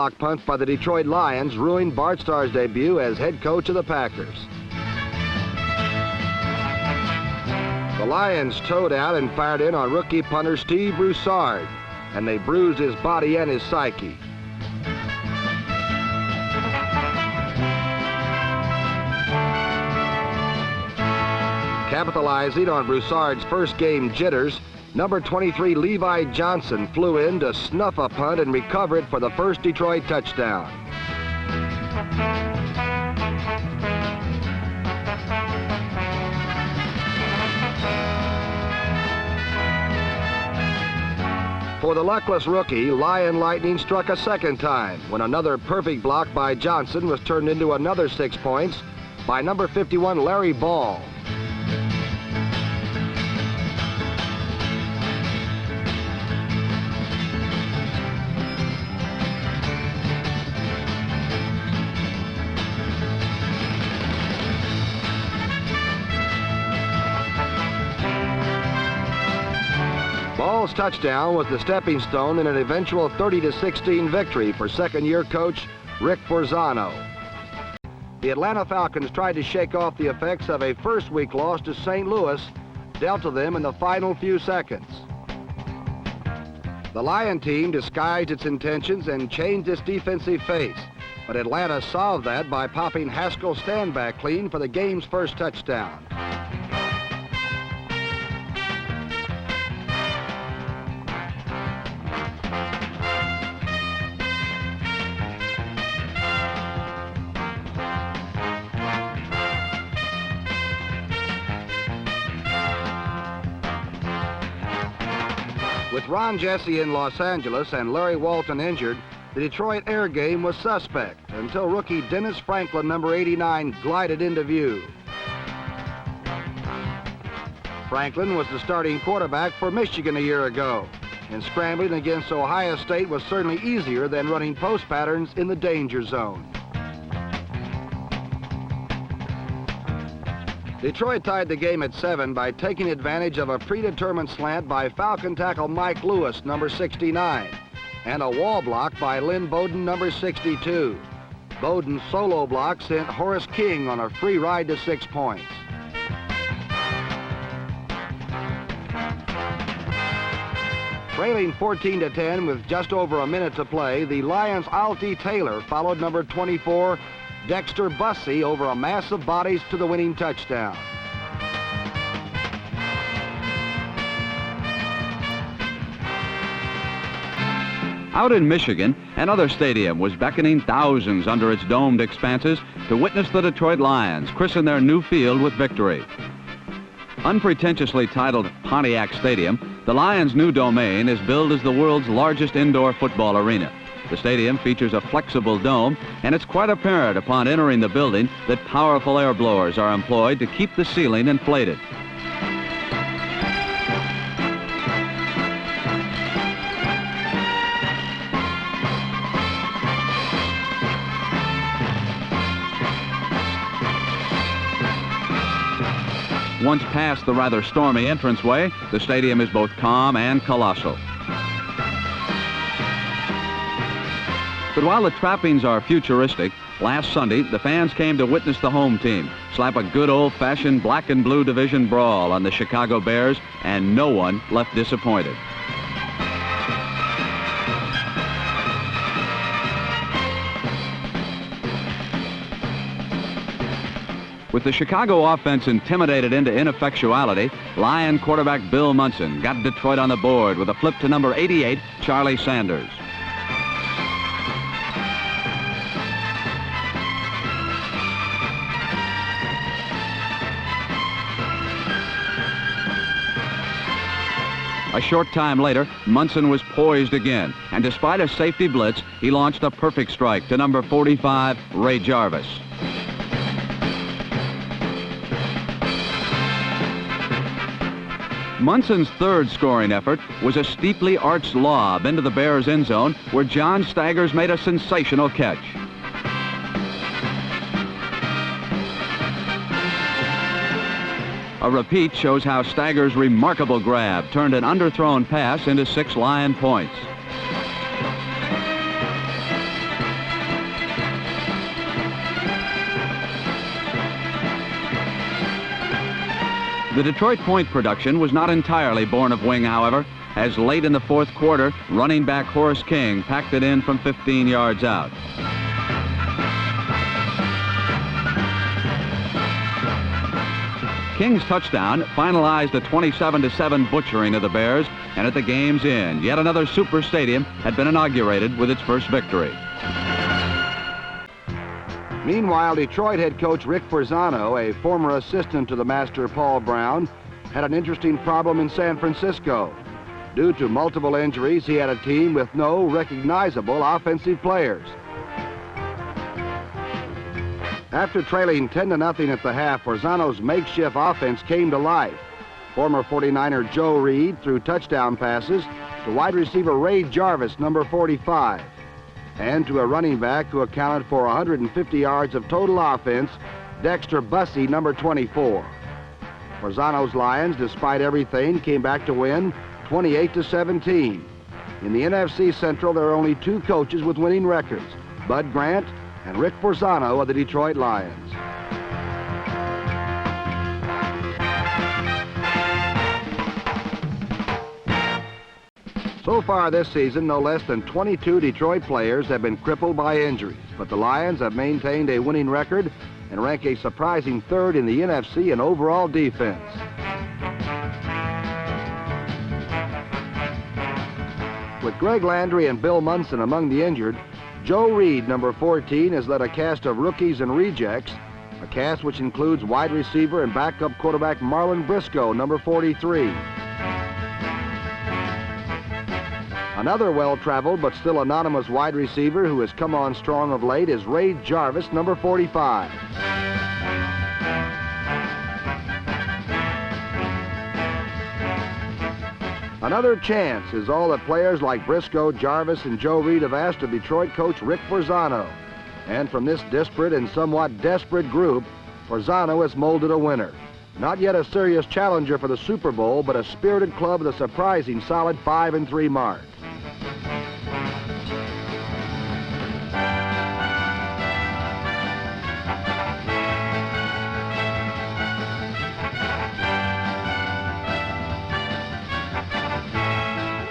Block punt by the Detroit Lions ruined Bart Starr's debut as head coach of the Packers. The Lions towed out and fired in on rookie punter Steve Broussard, and they bruised his body and his psyche. Capitalizing on Broussard's first game jitters, number 23 Levi Johnson flew in to snuff a punt and recover it for the first Detroit touchdown. For the luckless rookie, Lion Lightning struck a second time when another perfect block by Johnson was turned into another 6 points by number 51 Larry Ball. Ball's touchdown was the stepping stone in an eventual 30-16 victory for second-year coach Rick Forzano. The Atlanta Falcons tried to shake off the effects of a first-week loss to St. Louis, dealt to them in the final few seconds. The Lion team disguised its intentions and changed its defensive face, but Atlanta solved that by popping Haskell's stand-back clean for the game's first touchdown. With Ron Jesse in Los Angeles and Larry Walton injured, the Detroit air game was suspect until rookie Dennis Franklin, number 89, glided into view. Franklin was the starting quarterback for Michigan a year ago, and scrambling against Ohio State was certainly easier than running post patterns in the danger zone. Detroit tied the game at 7 by taking advantage of a predetermined slant by Falcon tackle Mike Lewis, number 69, and a wall block by Lynn Bowden, number 62. Bowden's solo block sent Horace King on a free ride to 6 points. Trailing 14-10 with just over a minute to play, the Lions' Altie Taylor followed number 24 Dexter Bussey over a mass of bodies to the winning touchdown. Out in Michigan, another stadium was beckoning thousands under its domed expanses to witness the Detroit Lions christen their new field with victory. Unpretentiously titled Pontiac Stadium, the Lions' new domain is billed as the world's largest indoor football arena. The stadium features a flexible dome, and it's quite apparent upon entering the building that powerful air blowers are employed to keep the ceiling inflated. Once past the rather stormy entranceway, the stadium is both calm and colossal. But while the trappings are futuristic, last Sunday the fans came to witness the home team slap a good old-fashioned black and blue division brawl on the Chicago Bears, and no one left disappointed. With the Chicago offense intimidated into ineffectuality, Lion quarterback Bill Munson got Detroit on the board with a flip to number 88, Charlie Sanders. A short time later, Munson was poised again, and despite a safety blitz, he launched a perfect strike to number 45, Ray Jarvis. Munson's third scoring effort was a steeply arched lob into the Bears' end zone, where John Staggers made a sensational catch. A repeat shows how Staggers' remarkable grab turned an underthrown pass into 6 Lion points. The Detroit point production was not entirely born of wing, however, as late in the fourth quarter, running back Horace King packed it in from 15 yards out. King's touchdown finalized a 27-7 butchering of the Bears, and at the game's end, yet another super stadium had been inaugurated with its first victory. Meanwhile, Detroit head coach Rick Forzano, a former assistant to the master Paul Brown, had an interesting problem in San Francisco. Due to multiple injuries, he had a team with no recognizable offensive players. After trailing 10-0 at the half, Forzano's makeshift offense came to life. Former 49er Joe Reed threw touchdown passes to wide receiver Ray Jarvis, number 45, and to a running back who accounted for 150 yards of total offense, Dexter Bussey, number 24. Forzano's Lions, despite everything, came back to win 28-17. In the NFC Central, there are only two coaches with winning records, Bud Grant and Rick Forzano of the Detroit Lions. So far this season, no less than 22 Detroit players have been crippled by injuries, but the Lions have maintained a winning record and rank a surprising third in the NFC in overall defense. With Greg Landry and Bill Munson among the injured, Joe Reed, number 14, has led a cast of rookies and rejects, a cast which includes wide receiver and backup quarterback Marlon Briscoe, number 43. Another well-traveled but still anonymous wide receiver who has come on strong of late is Ray Jarvis, number 45. Another chance is all that players like Briscoe, Jarvis, and Joe Reed have asked of Detroit coach Rick Forzano. And from this disparate and somewhat desperate group, Forzano has molded a winner. Not yet a serious challenger for the Super Bowl, but a spirited club with a surprising solid 5-3 mark.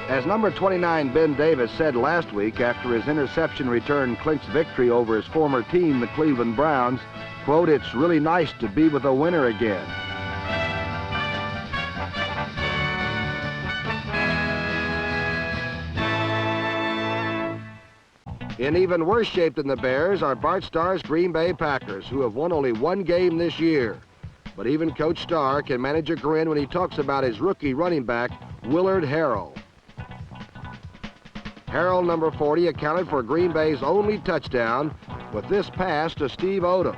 As number 29 Ben Davis said last week after his interception return clinched victory over his former team, the Cleveland Browns, quote, "It's really nice to be with a winner again." In even worse shape than the Bears are Bart Starr's Green Bay Packers, who have won only one game this year. But even Coach Starr can manage a grin when he talks about his rookie running back, Willard Harrell. Harrell, number 40, accounted for Green Bay's only touchdown with this pass to Steve Odom.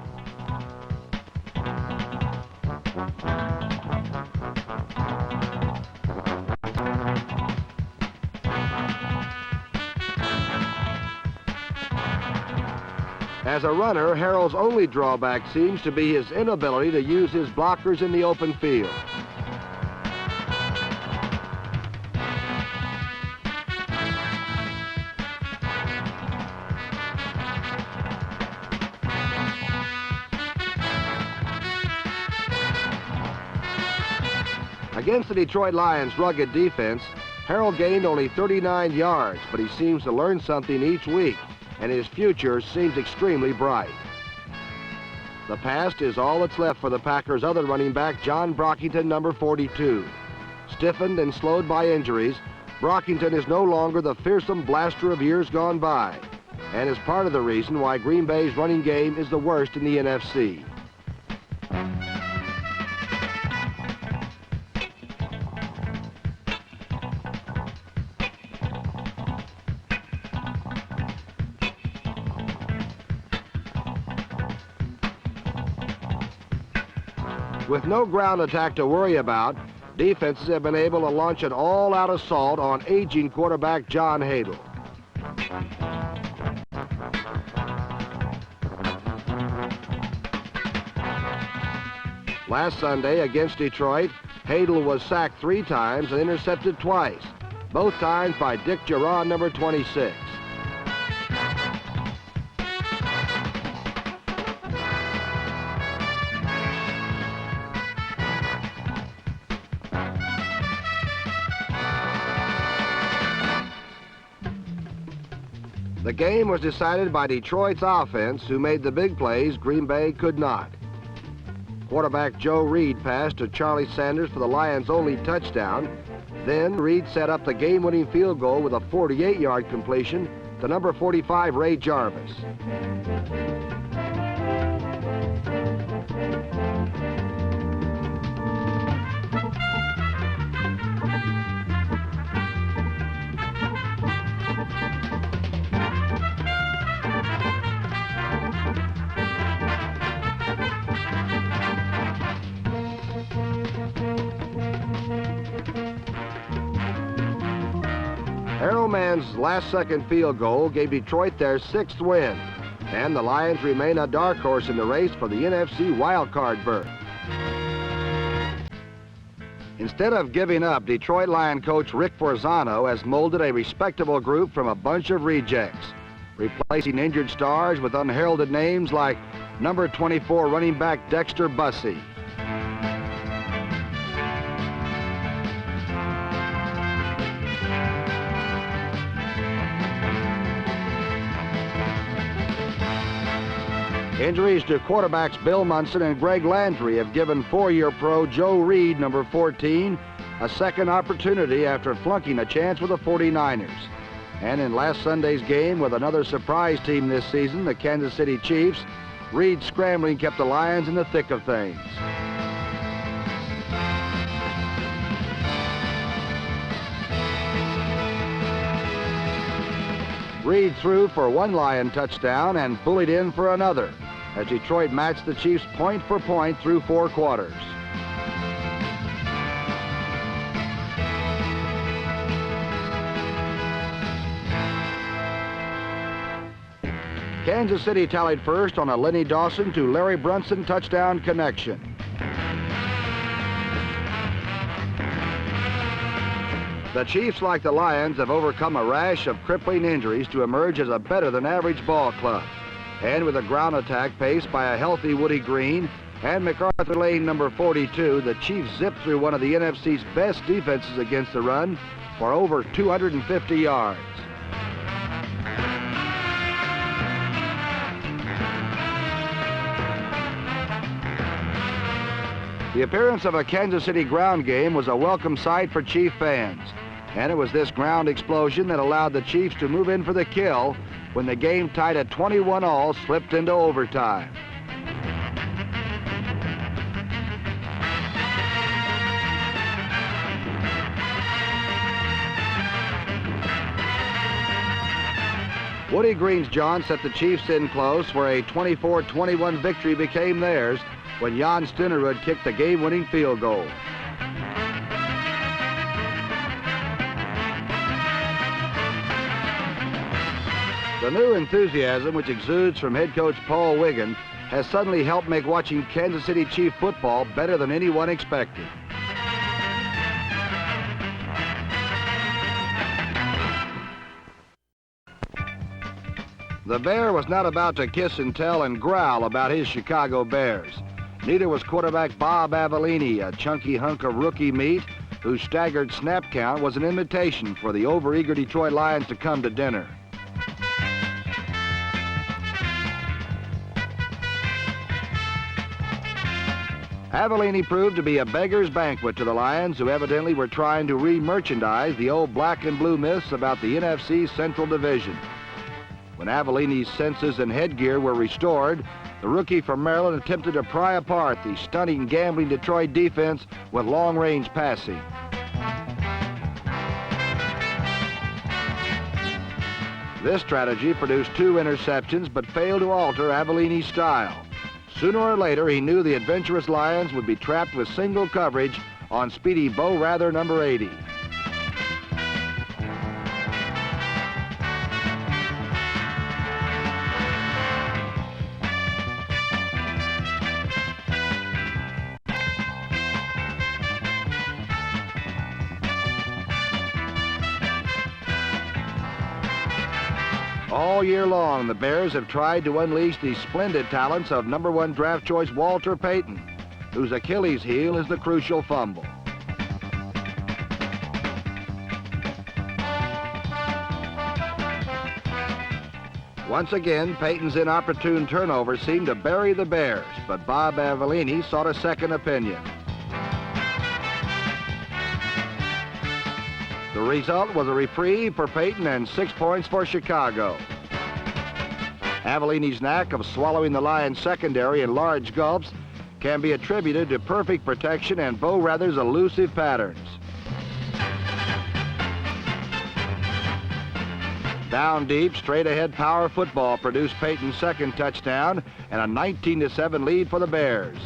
As a runner, Harrell's only drawback seems to be his inability to use his blockers in the open field. Against the Detroit Lions' rugged defense, Harrell gained only 39 yards, but he seems to learn something each week, and his future seems extremely bright. The past is all that's left for the Packers' other running back, John Brockington, number 42. Stiffened and slowed by injuries, Brockington is no longer the fearsome blaster of years gone by, and is part of the reason why Green Bay's running game is the worst in the NFC. With no ground attack to worry about, defenses have been able to launch an all-out assault on aging quarterback John Hadl. Last Sunday against Detroit, Hadl was sacked 3 times and intercepted twice, both times by Dick Geron, number 26. The game was decided by Detroit's offense, who made the big plays Green Bay could not. Quarterback Joe Reed passed to Charlie Sanders for the Lions' only touchdown. Then Reed set up the game-winning field goal with a 48-yard completion to number 45, Ray Jarvis. Arrowman's last-second field goal gave Detroit their 6th win, and the Lions remain a dark horse in the race for the NFC wildcard berth. Instead of giving up, Detroit Lion coach Rick Forzano has molded a respectable group from a bunch of rejects, replacing injured stars with unheralded names like number 24 running back Dexter Bussey. Injuries to quarterbacks Bill Munson and Greg Landry have given 4-year pro Joe Reed, number 14, a second opportunity after flunking a chance with the 49ers. And in last Sunday's game with another surprise team this season, the Kansas City Chiefs, Reed's scrambling kept the Lions in the thick of things. Reed threw for one Lion touchdown and bullied in for another, as Detroit matched the Chiefs point for point through 4 quarters. Kansas City tallied first on a Lenny Dawson to Larry Brunson touchdown connection. The Chiefs, like the Lions, have overcome a rash of crippling injuries to emerge as a better-than-average ball club. And with a ground attack paced by a healthy Woody Green and MacArthur Lane, number 42, the Chiefs zipped through one of the NFC's best defenses against the run for over 250 yards. The appearance of a Kansas City ground game was a welcome sight for Chief fans, and it was this ground explosion that allowed the Chiefs to move in for the kill when the game, tied at 21-all, slipped into overtime. Woody Green's John set the Chiefs in close, where a 24-21 victory became theirs when Jan Stenerud kicked the game-winning field goal. The new enthusiasm which exudes from head coach Paul Wiggin has suddenly helped make watching Kansas City Chief football better than anyone expected. The Bear was not about to kiss and tell and growl about his Chicago Bears. Neither was quarterback Bob Avellini, a chunky hunk of rookie meat whose staggered snap count was an invitation for the overeager Detroit Lions to come to dinner. Avellini proved to be a beggar's banquet to the Lions, who evidently were trying to re-merchandise the old black and blue myths about the NFC's Central Division. When Avellini's senses and headgear were restored, the rookie from Maryland attempted to pry apart the stunning, gambling Detroit defense with long-range passing. This strategy produced 2 interceptions but failed to alter Avellini's style. Sooner or later, he knew the adventurous Lions would be trapped with single coverage on speedy Bo Rather, number 80. All year long, the Bears have tried to unleash the splendid talents of number 1 draft choice Walter Payton, whose Achilles heel is the crucial fumble. Once again, Peyton's inopportune turnover seemed to bury the Bears, but Bob Avellini sought a second opinion. The result was a reprieve for Peyton and 6 points for Chicago. Avellini's knack of swallowing the Lions' secondary in large gulps can be attributed to perfect protection and Bo Rather's elusive patterns. Down deep, straight-ahead power football produced Peyton's second touchdown and a 19-7 lead for the Bears.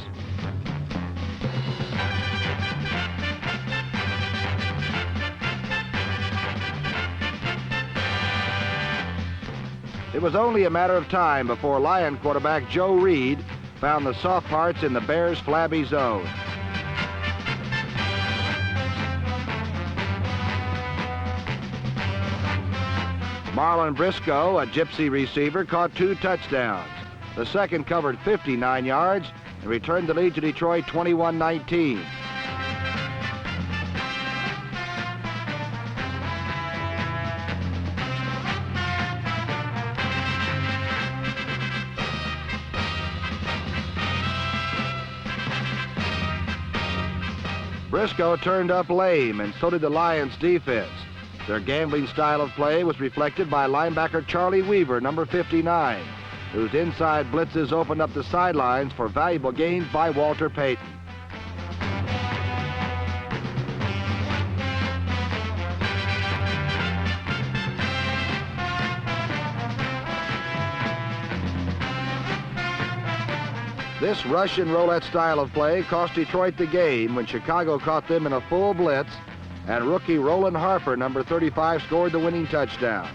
It was only a matter of time before Lion quarterback Joe Reed found the soft parts in the Bears' flabby zone. Marlon Briscoe, a gypsy receiver, caught 2 touchdowns. The second covered 59 yards and returned the lead to Detroit 21-19. Briscoe turned up lame, and so did the Lions' defense. Their gambling style of play was reflected by linebacker Charlie Weaver, number 59, whose inside blitzes opened up the sidelines for valuable gains by Walter Payton. This rush and roulette style of play cost Detroit the game when Chicago caught them in a full blitz, and rookie Roland Harper, number 35, scored the winning touchdown.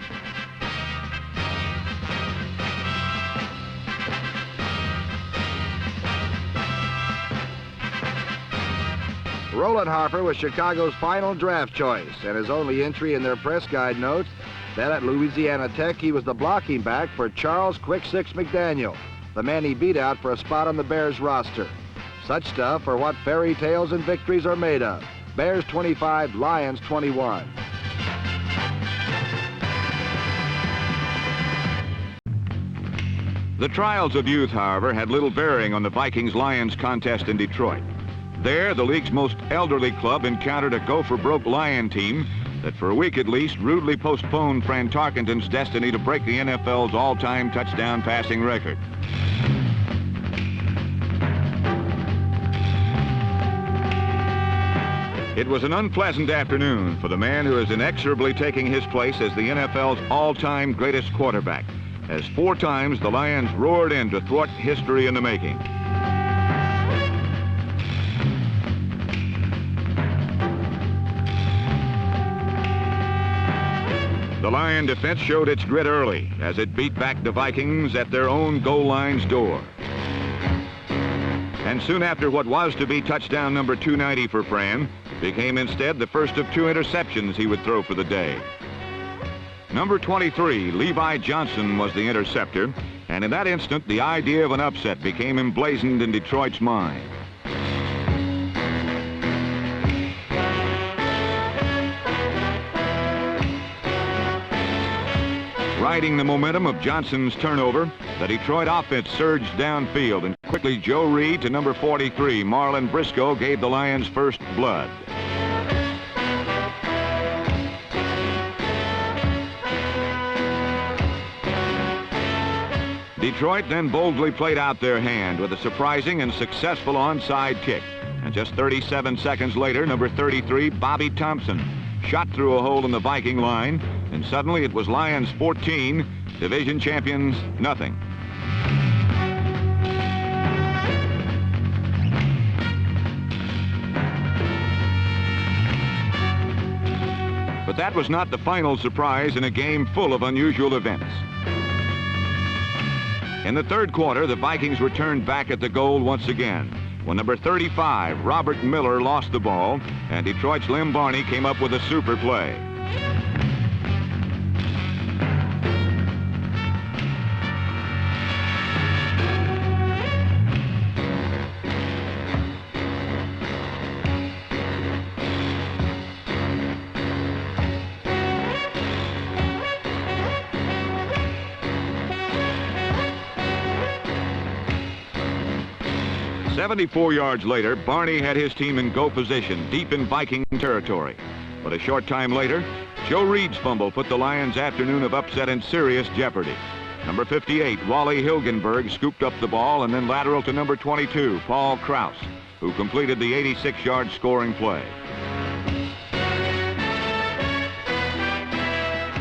Roland Harper was Chicago's final draft choice, and his only entry in their press guide notes that at Louisiana Tech he was the blocking back for Charles Quick Six McDaniel, the man he beat out for a spot on the Bears roster. Such stuff are what fairy tales and victories are made of. Bears 25, Lions 21. The trials of youth, however, had little bearing on the Vikings-Lions contest in Detroit. There, the league's most elderly club encountered a go-for-broke Lion team that for a week at least rudely postponed Fran Tarkenton's destiny to break the NFL's all-time touchdown passing record. It was an unpleasant afternoon for the man who is inexorably taking his place as the NFL's all-time greatest quarterback, as 4 times the Lions roared in to thwart history in the making. The Lion defense showed its grit early as it beat back the Vikings at their own goal line's door. And soon after what was to be touchdown number 290 for Fran became instead the first of 2 interceptions he would throw for the day. Number 23, Levi Johnson, was the interceptor, and in that instant the idea of an upset became emblazoned in Detroit's mind. Riding the momentum of Johnson's turnover, the Detroit offense surged downfield, and quickly Joe Reed to number 43, Marlon Briscoe, gave the Lions first blood. Detroit then boldly played out their hand with a surprising and successful onside kick. And just 37 seconds later, number 33, Bobby Thompson, shot through a hole in the Viking line, and suddenly it was Lions 14, division champions nothing. But that was not the final surprise in a game full of unusual events. In the third quarter, the Vikings returned back at the goal once again, when number 35, Robert Miller, lost the ball, and Detroit's Lem Barney came up with a super play. 74 yards later, Barney had his team in go position, deep in Viking territory. But a short time later, Joe Reed's fumble put the Lions' afternoon of upset in serious jeopardy. Number 58, Wally Hilgenberg, scooped up the ball and then lateral to number 22, Paul Krause, who completed the 86-yard scoring play.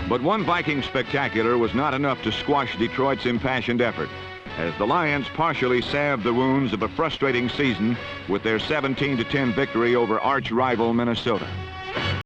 But one Viking spectacular was not enough to squash Detroit's impassioned effort, as the Lions partially salved the wounds of a frustrating season with their 17-10 victory over arch-rival Minnesota.